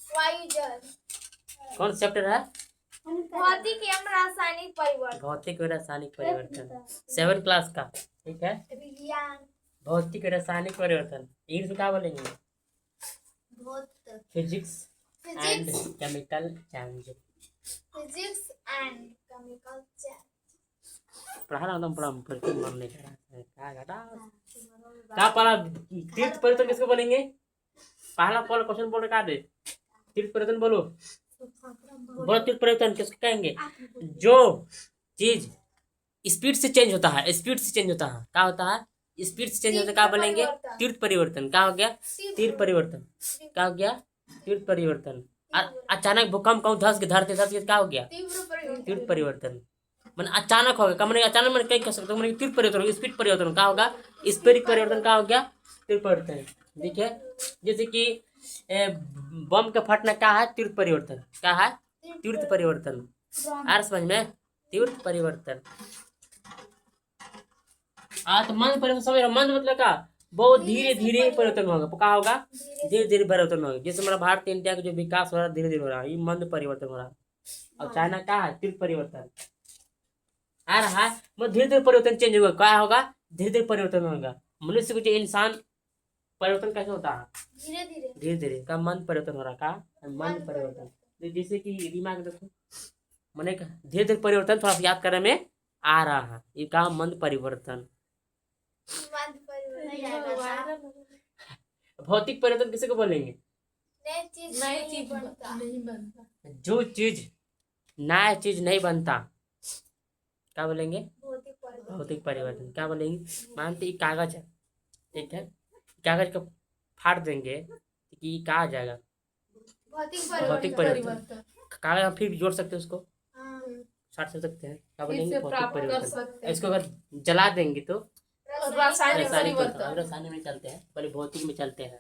वायुजल। कौन सा चैप्टर है? भौतिक एवं रासायनिक परिवर्तन। भौतिक और रासायनिक परिवर्तन 7 क्लास का। ठीक है, विज्ञान। भौतिक और रासायनिक परिवर्तन इंग्लिश में क्या बोलेंगे? Physics and chemical change. Physics and chemical change. पढ़ा रहा हूँ पढ़ा पर तुम मन नहीं कर रहा है। क्या पढ़ा? तीर्थ परिवर्तन किसको बोलेंगे? पहला क्वेश्चन बोल रहा दे। तीर्थ परिवर्तन बोलो। बोलो तीर्थ परिवर्तन किसको कहेंगे? जो चीज स्पीड से चेंज होता है, स्पीड से चेंज होता है, क्या होता है? स्पीड से चेंज होता है, क्या बोलेंगे? तीर्थ परिवर्तन। क्या हो गया? तीर्थ परिवर्तन। क्या हो गया? तीर्थ परिवर्तन। अचानक भूकंप कहूँ धस के धरते क्या हो गया? तीर्थ परिवर्तन। मैंने अचानक होगा, कम नहीं अचानक मैंने कहीं कह सकता हूँ तीर्थ परिवर्तन। स्पीड परिवर्तन क्या होगा? स्पीड परिवर्तन क्या हो गया? तीर्थ परिवर्तन। देखिए जैसे कि बम का फटना क्या है? तीर्थ परिवर्तन। क्या है? तीर्थ परिवर्तन। आ समझ में? तीर्थ परिवर्तन। तो मंद परिवर्तन समझ रहे? मंद मतलब क्या? बहुत धीरे धीरे परिवर्तन होगा। क्या होगा? धीरे धीरे परिवर्तन होगा। जैसे हमारा भारत इंडिया का जो विकास हो रहा है धीरे धीरे हो रहा है, ये मंद परिवर्तन हो रहा है। और चाइना क्या है? तीव्र परिवर्तन आ रहा है। मतलब धीरे धीरे परिवर्तन चेंज होगा। क्या होगा? धीरे धीरे परिवर्तन होगा। मनुष्य को जो इंसान परिवर्तन कैसे होता है? धीरे धीरे। धीरे धीरे का मंद परिवर्तन हो रहा है। का मंद परिवर्तन। जैसे कि दिमाग देखो मैंने धीरे धीरे परिवर्तन थोड़ा सा याद करने में आ रहा है। ये का मंद परिवर्तन। भौतिक परिवर्तन किसे को बोलेंगे? नई चीज नहीं बनता। जो चीज नया चीज नहीं बनता क्या बोलेंगे? भौतिक परिवर्तन। क्या बोलेंगे? मानते कागज है, ठीक है, कागज को फाड़ देंगे कि क्या आ जाएगा? भौतिक परिवर्तन। कागज हम फिर जोड़ सकते हैं, उसको साट सकते हैं। क्या बोलेंगे? भौतिक परिवर्तन। इसको अगर जला देंगे तो रासायनिक परिवर्तन। रासायनिक में चलते हैं, पहले भौतिक में चलते हैं।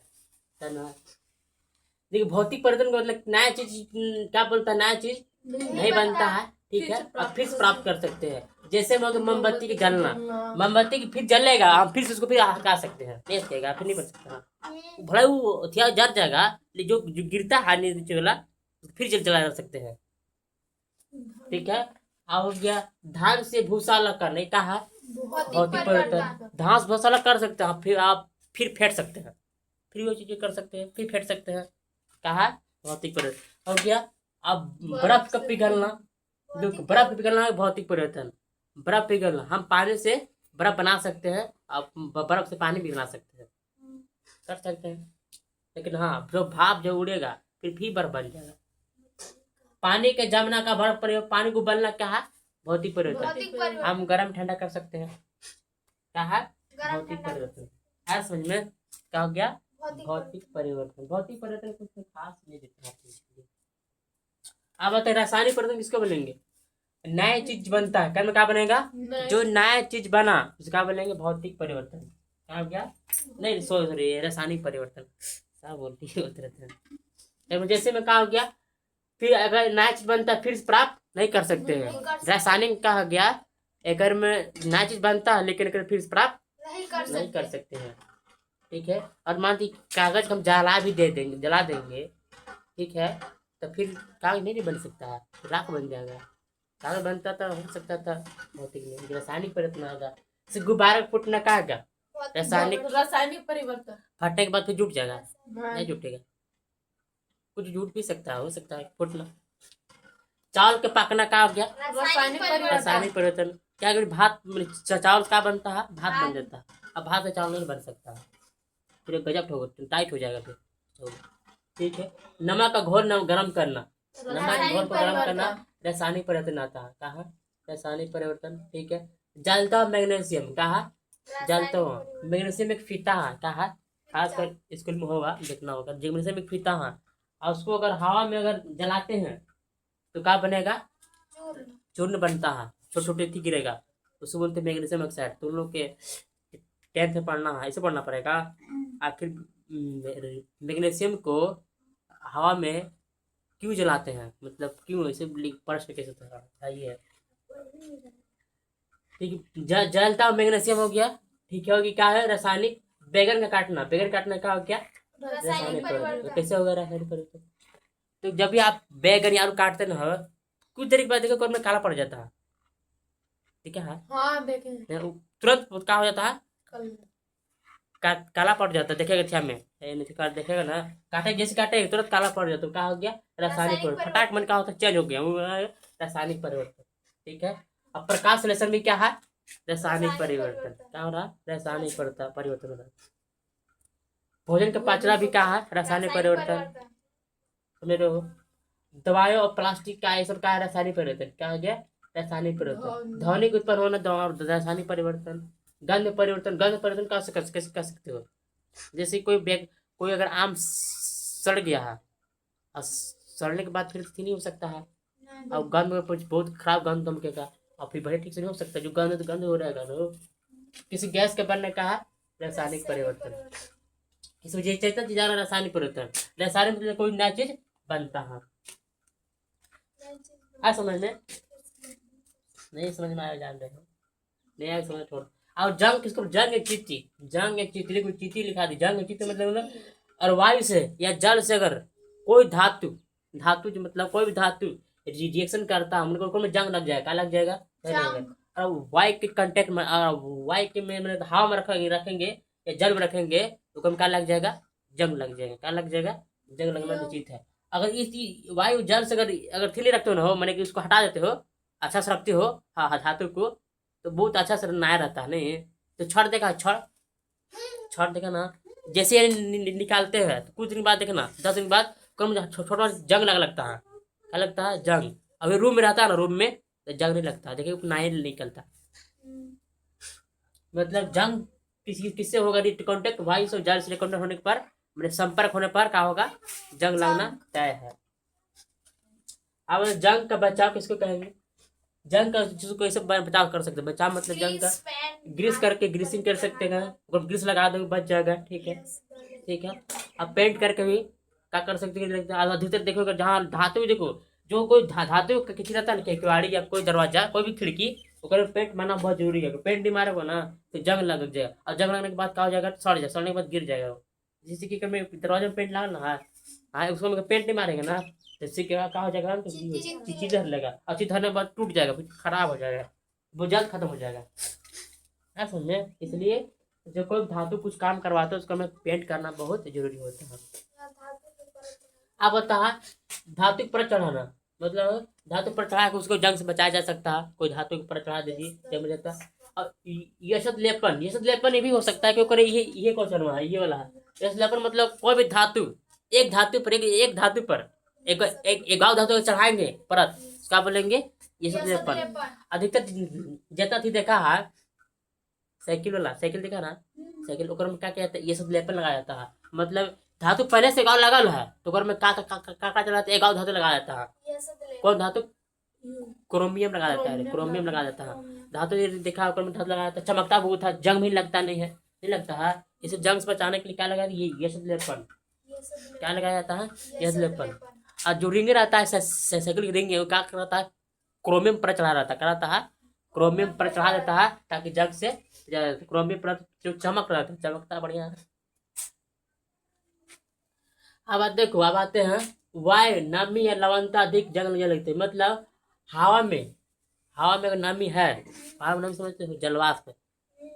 देखिए भौतिक परिवर्तन का मतलब नया चीज क्या बोलता है? नया चीज नहीं बनता है, ठीक है, और फिर से प्राप्त कर सकते हैं। जैसे मोमबत्ती की जलना, मोमबत्ती की फिर जलेगा, हम फिर से उसको फिर हटा सकते हैं, नहीं सकेगा, फिर नहीं बन सकता। भले वो जल जाएगा, लेकिन जो गिरता है नीचे वाला फिर जला जा सकते हैं, ठीक है। हो गया धान से भूसा अलग करने का है भौतिक परिवर्तन। धान से भूसा अलग कर सकते हैं, फिर आप फिर फेंट सकते हैं, फिर वो चीजें कर सकते हैं, फिर फेंट सकते हैं। कहा भौतिक परिवर्तन। हो गया अब बर्फ का पिघलना, जो बर्फ पिघलना है भौतिक परिवर्तन। बर्फ पिघलना, हम पानी से बर्फ बना सकते हैं, अब बर्फ से पानी भी बना सकते हैं, कर सकते हैं। लेकिन हाँ जो भाप जो उड़ेगा फिर भी बर्फ बन जाएगा। पानी के जमना का बर्फ परिवर्तन, पानी को उबलना क्या है? भौतिक परिवर्तन। हम गर्म ठंडा कर सकते हैं, क्या है? भौतिक परिवर्तन। है समझ में? क्या हो गया? भौतिक परिवर्तन। भौतिक परिवर्तन कुछ खास नहीं दिखता। अब बताए रासायनिक परिवर्तन किसको बोलेंगे? नया चीज बनता है, कर्म क्या बनेगा? जो नया चीज बना उसका बोलेंगे भौतिक परिवर्तन। क्या हो गया? नहीं सॉरी रासायनिक परिवर्तन। क्या बोलती है? जैसे में क्या हो गया? फिर अगर नया चीज बनता है फिर प्राप्त नहीं कर सकते हैं। रासायनिक कहा गया अगर में नया चीज बनता है लेकिन अगर फिर प्राप्त नहीं कर सकते हैं, ठीक है। और मान ली कागज हम जला भी दे देंगे, जला देंगे, ठीक है, तो फिर कागज नहीं बन सकता है, राख बन जाएगा। कागज बनता था, हो सकता था भौतिक में, रासायनिक परिवर्तन आएगा। जैसे गुब्बारा फूटना का आएगा रासायनिक परिवर्तन। फटने के बाद फिर जुट जाएगा, नहीं जुटेगा, कुछ जुट भी सकता है, हो सकता है फूटना। चावल के पकना का हो गया? रासायनिक परिवर्तन। क्या अगर भात चावल का बनता है, भात बन जाता है। अब भात से चावल नहीं बन सकता, फिर गजब होगा, टाइट हो जाएगा फिर, ठीक है। नमक का घोल गर्म करना, नमक घोल को गर्म करना रासायनिक परिवर्तन आता है। कहा रासायनिक परिवर्तन, ठीक है। जलता मैग्नीशियम, कहा जलता मैग्नीशियम एक फीता है, कहा खासकर स्कूल में होगा, देखना होगा। मैग्नीशियम एक फीता है, और उसको अगर हवा में अगर जलाते हैं तो क्या बनेगा? चूर्ण बनता है, छोटे छोटे थी गिरेगा, उसको बोलते मैग्नीशियम ऑक्साइड। तुम लोग के 10th में पढ़ना है, ऐसे पढ़ना पड़ेगा। आखिर मैग्नीशियम को हवा में क्यों जलाते हैं, मतलब क्यों, ऐसे प्रश्न कैसे है, ठीक है। जलता मैग्नीशियम हो गया, ठीक है। होगी क्या है? रासायनिक। बैगन का काटना, बैगन काटना क्या हो गया? रासायनिक परिवर्तन कैसे होगा रासायनिक परिवर्तन? तो जब भी आप बैगन या आलू काटते ना हो, कुछ देर के बाद देखो कौन में काला पड़ जाता है, ठीक है? हाँ देखे तुरंत क्या हो जाता है, कल काला पड़ जाता है। देखेगा छाया में देखेगा ना, काटे जैसे काटे तुरंत काला पड़ जाता है, क्या हो गया? रासायनिक परिवर्तन। फटाक मन का होता है, चेंज हो गया, वो है रासायनिक परिवर्तन, ठीक है? अब प्रकाश संश्लेषण भी क्या है? रासायनिक परिवर्तन। क्या हो रहा है? रासायनिक परिवर्तन हो रहा है। भोजन का पाचना भी क्या है? रासायनिक परिवर्तन। समझ रहे हो? दवाइयों और प्लास्टिक का ये सब का है? रासायनिक परिवर्तन। क्या हो गया? रासायनिक परिवर्तन। ध्वनि का उत्पन्न होना रासायनिक परिवर्तन। गंध परिवर्तन कैसे कर सकते हो? जैसे कोई अगर आम सड़ गया है और सड़ने के बाद फिर से नहीं हो सकता है, और गंध में कुछ बहुत खराब गंध धमकेगा और फिर भले ठीक से नहीं हो सकता, जो गंध हो रहेगा ना, किसी गैस के बनने का है रासायनिक परिवर्तन। इस वजह से चेतन चीज रासायनिक परिवर्तन। रासायनिक में कोई नया चीज बनता है। आ समझ में नहीं समझ में आया, जान रहे हो? नहीं आया समझ छोड़। और जंग किसको? जंग एक चिट्ठी कोई चिट्ठी लिखा दी। जंग चिट्ठी मतलब और वायु से या जल से अगर कोई धातु जो मतलब कोई भी धातु रिएक्शन करता है, उनको में जंग लग जाएगा। क्या लग जाएगा? और वायु के कंटेक्ट में, वायु के में मतलब हवा में रखेंगे या जल में रखेंगे तो कम क्या लग जाएगा? जंग लग जाएगा। क्या लग जाएगा? जंग लगना निश्चित है। अगर इस वायु जल से अगर थिली रखते हो ना हो, मैंने कि उसको हटा देते हो, अच्छा से रखते हो हाँ धातु को, तो बहुत अच्छा से नया रहता है। नहीं तो छड़ देखा ना, जैसे निकालते हैं तो कुछ दिन बाद देखना, 10 दिन बाद कम छोटा जंग लगता है। क्या लगता है? जंग। अभी रूम में रहता है ना, रूम में तो जंग नहीं लगता, देखिए नया निकलता। मतलब जंग किससे होगा? कॉन्टेक्ट वायु से जल से कॉन्टेक्ट होने पर, मतलब संपर्क होने पर क्या होगा? जंग लगना तय है। अब जंग का बचाव किसको कहेंगे? जंग का जिसको कैसे बचाव कर सकते हैं? बचाव मतलब जंग का ग्रीसिंग कर सकते हैं। ग्रीस लगा दो बच जाएगा, ठीक है। अब पेंट करके भी क्या कर सकते हैं? अधिकतर देखो जहाँ धातु देखो, जो कोई धातु का किसी रहता है ना, किवाड़ी या कोई दरवाजा कोई भी खिड़की, पेंट मारना बहुत जरूरी है। पेंट नहीं मारेगा ना तो जंग लग जाएगा, और जंग लगने के बाद क्या हो जाएगा? सड़ने के बाद गिर जाएगा। जैसे कि दरवाजे में पेंट लगा ना है, उसको पेंट नहीं मारेगा ना, जैसे क्या हो जाएगा? चीज धर लेगा, और चीज धरने के बाद टूट जाएगा, फिर खराब हो जाएगा, वो जल्द खत्म हो जाएगा। है समझे? इसलिए जो कोई धातु कुछ काम करवाता है उसको हमें पेंट करना बहुत जरूरी होता है। अब होता है धातु पर चढ़ाना, मतलब धातु पर चढ़ा के उसको जंग से बचाया जा सकता है। कोई धातु पर चढ़ा दीजिए जम जाता है। और यशद लेपन ये भी हो सकता है, क्योंकि ये क्वेश्चन हुआ है, ये वाला है। यशद लेपन मतलब कोई भी धातु एक धातु पर एक धातु चढ़ाएंगे परत, क्या बोलेंगे? यशद लेपन। अधिकतर जितना थी देखा है साइकिल देखा ना, साइकिल ओकर में क्या कहता है? ये सब लेपन लगाया जाता है। मतलब धातु पहले से गाँव लगल है तो ओकर में का चलाते एक धातु लगा जाता है। कौन धातु? क्रोमियम लगा देता है, क्रोमियम लगा देता है। धातु देखा ओकर में धातु लगाया था, चमकता बहुत था, जंग भी लगता नहीं लगता है। इसे जंग से बचाने के लिए क्या लगाया? ये सब लेपन। क्या लगाया जाता है? ये सब लेपन। और जो रिंग रहता है साइकिल की रिंग है, वो क्या करता है? क्रोमियम पर चढ़ा रहता है। क्या रहता है? क्रोमियम पर चढ़ा देता है, ताकि जंग से क्रोमियम पर जो चमक रहता है, चमकता बढ़िया है। अब आते हैं वायु नमी या लवणता अधिक जंग लगते हैं। मतलब हवा में अगर नमी है, हवा में नमी समझते हो? जलवाष्प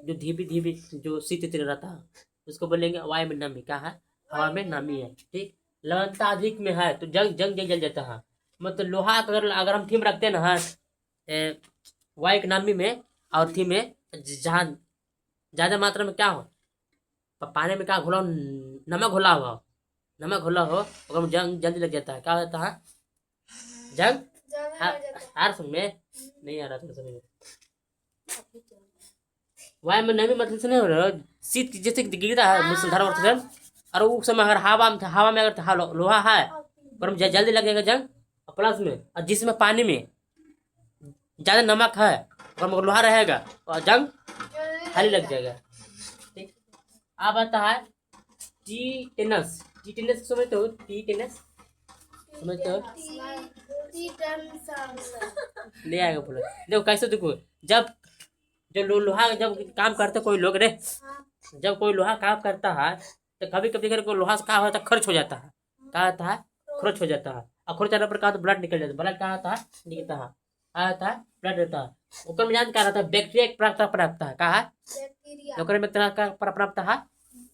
जो धीमी जो शीत रहता है, उसको बोलेंगे वायु में नमी। क्या है? हवा में नमी है, ठीक। लवणता अधिक में है तो जंग जल जाता है। मतलब लोहा अगर हम थीम रखते हैं ना वायु की नमी में और थी में, जहाँ ज्यादा मात्रा में क्या हो? पानी में क्या घोला? नमक घोला हो अगर जंग जल्दी लग जाता है। क्या होता है? जंग हर समय नहीं आ रहा था समझ में। वायु में नमी मतलब से नहीं हो रहा, शीत जैसे गिरता है मुसलधार वर्षा, और उस समय अगर हवा में अगर लोहा है और जल्दी लगेगा जंग। प्लस में और जिसमें पानी में ज्यादा नमक है और लोहा रहेगा और जंग खाली लग जाएगा, ठीक। अब आता है टीटेनस समझते हो? टीटेनस समझते हो? ले आएगा बोलो। देखो कैसे, देखो जब लोहा जब काम करते कोई लोग जब कोई लोहा काम करता है तो कभी कभी अगर कोई लोहा से कहा होता है खर्च हो जाता है, कहा होता है खर्च हो जाता है, और खर्च जाने पर कहा तो ब्लड निकल जाता है, ब्लड कहा होता है निकलता है, कहा होता है ब्लड रहता है। ओकर में जान क्या रहता है बैक्टीरिया प्राप्त है, कहा है बैक्टीरिया ओकर में का प्राप्त है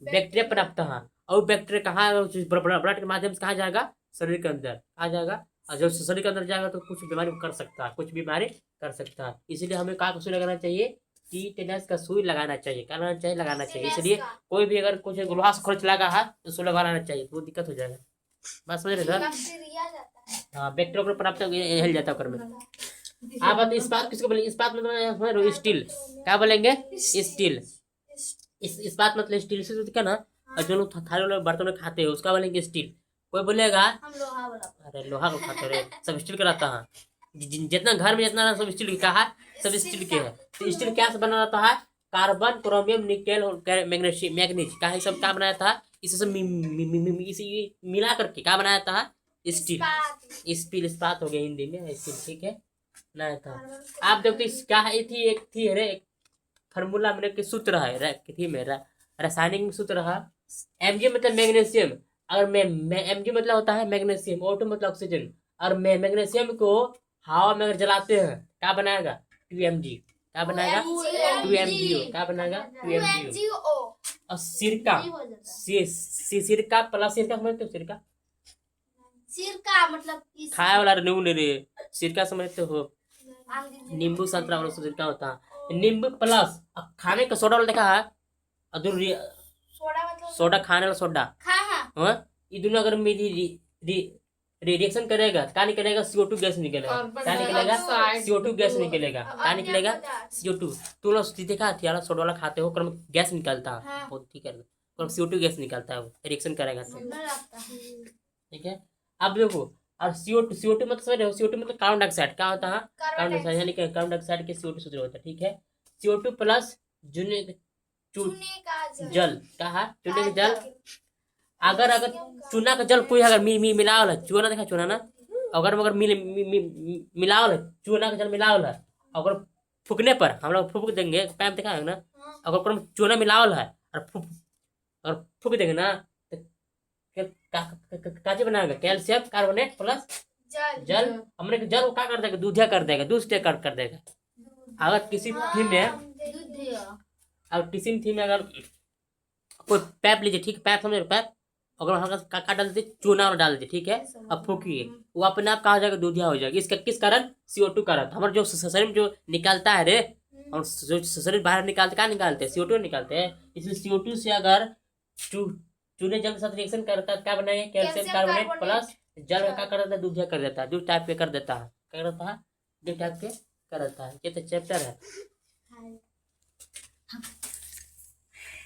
बैक्टीरिया प्राप्त है, और बैक्टीरिया कहाँ ब्लड के माध्यम से कहाँ जाएगा शरीर के अंदर आ जाएगा, और जब शरीर के अंदर जाएगा तो कुछ बीमारी कर सकता है, कुछ बीमारी कर सकता है। इसीलिए हमें कहाँ का सुई लगाना चाहिए, टीटेनस का सुई लगाना चाहिए, लगाना चाहिए लगाना चाहिए। इसलिए कोई भी अगर कुछ लोहा से खर्च लगा है तो सुई लगाना चाहिए, तो दिक्कत हो जाएगा। बात समझ रहे सर? बैक्टीरिया जाता है। हाँ बैक्टीरिया को प्राप्त हिल जाता है में। आप बात इस्पात किसको बोलेंगे, इस्पात मतलब स्टील, क्या बोलेंगे स्टील, इस्पात मतलब स्टील से क्या ना, और जो लोग थाली वाले बर्तन में खाते हैं उसका बोलेंगे स्टील। कोई बोलेगा हम लोहा वाला। अरे लोहा को खाते रहे, सब स्टील का रहता है, जितना घर में जितना सब स्टील का है, सब स्टील के है। तो स्टील क्या से बना रहता है, carbon chromium nickel magnesium manganese का ही सब क्या बनाया था, इसे सब इसी मिला करके क्या बनाया था स्टील, स्टील इस्पात हो गया हिंदी में स्टील, ठीक है ना था। आप देखते क्या है थी एक थी अरे एक फार्मूला में के सूत्र है थी मेरा रासायनिक में सूत्र है, Mg मतलब मैग्नीशियम, अगर Mg मतलब होता है मैग्नीशियम, O2 मतलब ऑक्सीजन, और मैग्नीशियम को हवा में अगर जलाते हैं क्या बनाएगा 2Mg, क्या बनाएगा 2MgO, क्या बनाएगा 2MgO। और सिरका सिरका प्लस सिरका समझते हो, सिरका सिरका मतलब खाए वाला नींबू नहीं रे, सिरका समझते हो नींबू संतरा वाला सिरका होता है, नींबू प्लस खाने का सोडा वाला देखा है अधूरी सोडा मतलब सोडा खाने वाला सोडा, हाँ ये दोनों अगर मेरी रिएक्शन करेगा क्या निकलेगा CO2 गैस निकलेगा, क्या निकलेगा CO2 गैस निकलेगा, क्या निकलेगा CO2। तुम लोग देखा थी यार सोडा वाला खाते हो क्रम गैस निकलता है, हाँ। बहुत ठीक है क्रम CO2 गैस निकलता है, वो रिएक्शन करेगा तो ठीक है। अब देखो और CO2 मतलब समझ रहे हो, CO2 मतलब कार्बन डाइऑक्साइड, क्या होता है कार्बन डाइऑक्साइड, यानी कि कार्बन डाइऑक्साइड के CO2 सूत्र होता है, ठीक है। CO2 प्लस चूने का जल क्या है, चूने का जल, अगर चूना का जल कोई अगर मिलावल है, चूना देखा चूना ना, अगर मिलावल है चूना का जल मिलावल है, अगर फूकने पर हम लोग फूक देंगे पैप देखा है ना, अगर चूना मिलावल है और फूक देंगे ना तो काचे बनाएगा कैल्शियम कार्बोनेट प्लस जल, हमने जल को क्या कर देगा दूधिया कर देगा, दूध से कर देगा। अगर किसी थी में अब किसी थी में अगर कोई पैप लीजिए, ठीक पैप समझ पैप, अगर हल्का का डाल दीजिए चूना और डाल दीजिए, ठीक है, अब फूकिए वो अपने आप कहा हो जाएगा दूधिया हो जाएगा। इसका किस कारण CO2 कारण, हमारे जो शरीर में जो निकलता है रे, और जो शरीर बाहर निकालते क्या निकालते हैं CO2 निकालते हैं, इसलिए CO2 से अगर चूने जल के साथ रिएक्शन करता है क्या बनाएंगे कैल्शियम कार्बोनेट प्लस जल का क्या कर देता है दूधिया कर देता है, दूध टाइप के कर देता है, क्या करता है दूध टाइप के कर देता है। ये तो चैप्टर है।